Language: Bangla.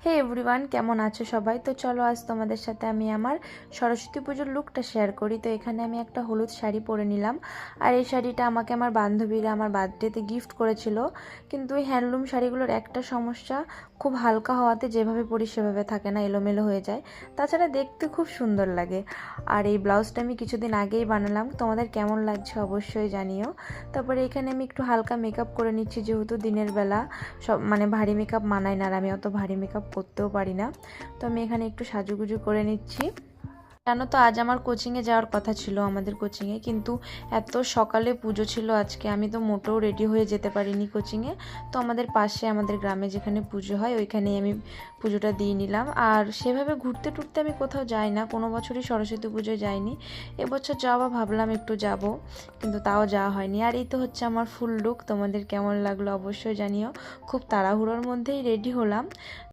হে এভরিওয়ান, কেমন আছো সবাই? তো চলো আজ তোমাদের সাথে আমি আমার সরস্বতী পুজোর লুকটা শেয়ার করি। তো এখানে আমি একটা হলুদ শাড়ি পরে নিলাম। আর এই শাড়িটা আমাকে আমার বান্ধবীরা আমার বার্থডেতে গিফট করেছিল। কিন্তু এই হ্যান্ডলুম শাড়িগুলোর একটা সমস্যা, খুব হালকা হওয়াতে যেভাবে পরি সেভাবে থাকে না, এলোমেলো হয়ে যায়। তাছাড়া দেখতে খুব সুন্দর লাগে। আর এই ব্লাউজটা আমি কিছুদিন আগেই বানালাম, তোমাদের কেমন লাগছে অবশ্যই জানিও। তারপরে এখানে আমি একটু হালকা মেকআপ করে নিচ্ছি, যেহেতু দিনের বেলা সব ভারী মেকআপ মানায় না, আর আমি অত ভারী মেকআপ করতেও পারি না। তো আমি এখানে একটু সাজুগুজু করে নিচ্ছি। জানো তো, আজ আমার কোচিংয়ে যাওয়ার কথা ছিল, আমাদের কোচিংয়ে, কিন্তু এত সকালে পুজো ছিল আজকে, আমি তো মোটেও রেডি হয়ে যেতে পারিনি কোচিংয়ে। তো আমাদের পাশে, আমাদের গ্রামে যেখানে পুজো হয় ওইখানেই আমি পুজোটা দিয়ে নিলাম। আর সেভাবে ঘুরতে টুরতে আমি কোথাও যাই না, কোনো বছরই সরস্বতী পুজোয় যাইনি। এবছর যাওয়া ভাবলাম একটু যাব, কিন্তু তাও যাওয়া হয়নি। আর এই তো হচ্ছে আমার ফুল লুক, তোমাদের কেমন লাগলো অবশ্যই জানিও। খুব তাড়াহুড়োর মধ্যেই রেডি হলাম।